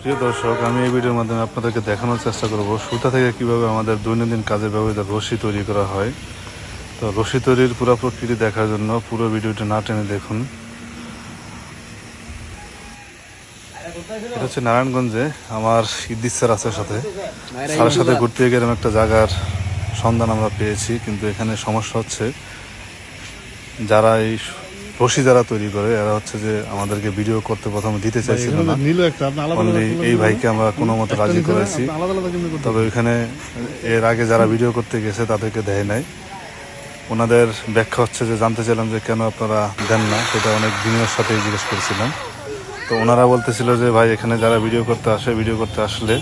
প্রিয় দর্শক, আমি এই ভিডিওর মাধ্যমে আপনাদেরকে দেখানোর চেষ্টা করব সুতা থেকে কিভাবে আমাদের দৈনন্দিন কাজে ব্যবহৃত রশি তৈরি করা হয়। তো রশি তৈরির পুরো প্রক্রিয়া দেখার জন্য পুরো ভিডিওটি না টেনে দেখুন। এটা হচ্ছে নারায়ণগঞ্জে আমার ইদ্দিস স্যার আছে সাথে, স্যারের সাথে ঘুরতে গিয়ে এরকম একটা জায়গার সন্ধান আমরা পেয়েছি। কিন্তু এখানে সমস্যা হচ্ছে, যারা এই রশি যারা তৈরি করে এরা হচ্ছে যে আমাদেরকে ভিডিও করতে প্রথমে দিতে চাইছিল না। অনলি এই ভাইকে আমরা কোনো মতো রাজি করেছি, তবে ওইখানে এর আগে যারা ভিডিও করতে গেছে তাদেরকে দেয় নাই। ওনাদের ব্যাখ্যা হচ্ছে যে, জানতে চাইলাম যে কেন আপনারা দেন না, সেটা অনেক দিনের সাথে জিজ্ঞেস করছিলাম। তো ওনারা বলতেছিল যে ভাই, এখানে যারা ভিডিও করতে আসলে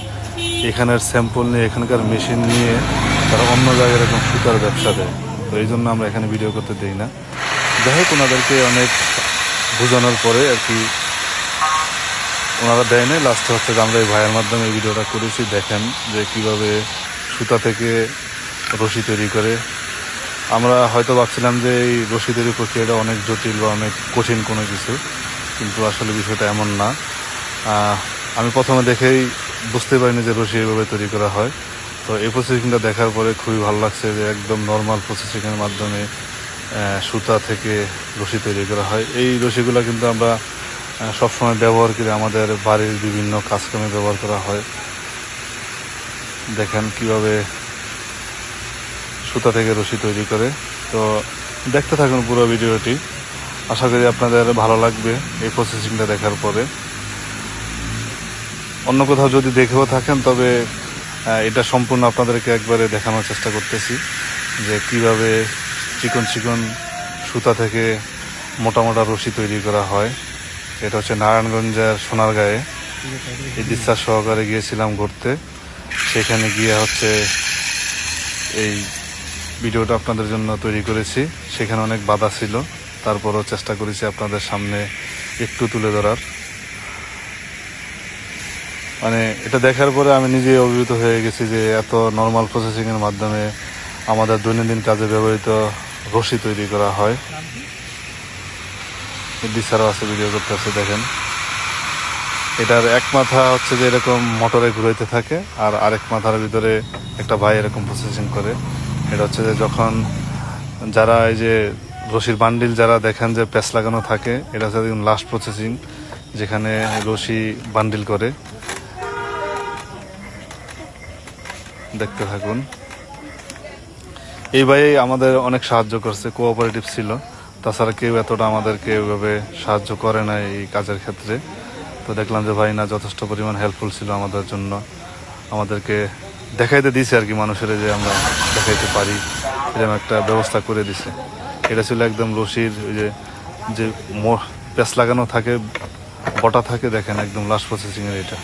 এখানের স্যাম্পল নিয়ে, এখানকার মেশিন নিয়ে তারা অন্য জায়গায় এরকম সুতার ব্যবসা দেয়। তো এই জন্য আমরা এখানে ভিডিও করতে দিই না। যাই হোক, ওনাদেরকে অনেক বোঝানোর পরে আর কি ওনারা দেয় নাই। লাস্টে হচ্ছে যে আমরা এই ভাইয়ের মাধ্যমে এই ভিডিওটা করেছি। দেখেন যে কিভাবে সুতা থেকে রশি তৈরি করে। আমরা হয়তো ভাবছিলাম যে এই রশি তৈরির প্রক্রিয়াটা অনেক জটিল বা অনেক কঠিন কোনো কিছু, কিন্তু আসলে বিষয়টা এমন না। আমি প্রথমে দেখেই বুঝতে পারিনি যে রশি এইভাবে তৈরি করা হয়। তো এই প্রসেসিংটা দেখার পরে খুবই ভালো লাগছে যে একদম নর্মাল প্রসেসিংয়ের মাধ্যমে সুতা থেকে রশি তৈরি করা হয়। এই রশিগুলো কিন্তু আমরা সবসময় ব্যবহার করি, আমাদের বাড়ির বিভিন্ন কাজকামে ব্যবহার করা হয়। দেখেন কিভাবে সুতা থেকে রশি তৈরি করে। তো দেখতে থাকুন পুরো ভিডিওটি, আশা করি আপনাদের ভালো লাগবে এই প্রসেসিংটা দেখার পরে। অন্য কোথাও যদি দেখেও থাকেন, তবে এটা সম্পূর্ণ আপনাদেরকে একবারে দেখানোর চেষ্টা করতেছি যে কিভাবে চিকন চিকন সুতা থেকে মোটা মোটা রশি তৈরি করা হয়। এটা হচ্ছে নারায়ণগঞ্জের সোনারগাঁয়ে ইদ্দিস স্যার সহকারে গিয়েছিলাম ঘুরতে। সেখানে গিয়ে হচ্ছে এই ভিডিওটা আপনাদের জন্য তৈরি করেছি। সেখানে অনেক বাধা ছিল, তারপরও চেষ্টা করেছি আপনাদের সামনে একটু তুলে ধরার। মানে এটা দেখার পরে আমি নিজেই অভিভূত হয়ে গেছি যে এত নর্মাল প্রসেসিংয়ের মাধ্যমে আমাদের দৈনন্দিন কাজে ব্যবহৃত রশি তৈরি করা হয়। দিশারও আছে, ভিডিও করতে আছে, দেখেন। এটার এক মাথা হচ্ছে যে এরকম মোটরে ঘুরাইতে থাকে, আর আরেক মাথার ভিতরে একটা ভাই এরকম প্রসেসিং করে। এটা হচ্ছে যে যখন যারা এই যে রশির বান্ডিল যারা দেখেন যে প্যাচ লাগানো থাকে, এটা হচ্ছে লাস্ট প্রসেসিং, যেখানে রশি বান্ডিল করে। দেখতে থাকুন। এই ভাই আমাদের অনেক সাহায্য করছে, কোঅপারেটিভ ছিল। তাছাড়া কেউ এতটা আমাদেরকে এইভাবে সাহায্য করে না এই কাজের ক্ষেত্রে। তো দেখলাম যে ভাই না যথেষ্ট পরিমাণ হেল্পফুল ছিল আমাদের জন্য, আমাদেরকে দেখাইতে দিয়েছে আর কি, মানুষের যে আমরা দেখাইতে পারি এরকম একটা ব্যবস্থা করে দিছে। এটা ছিল একদম রশির ওই যে প্যাচ লাগানো থাকে, বটা থাকে, দেখেন একদম লাস্ট প্রসেসিংয়ের এটা।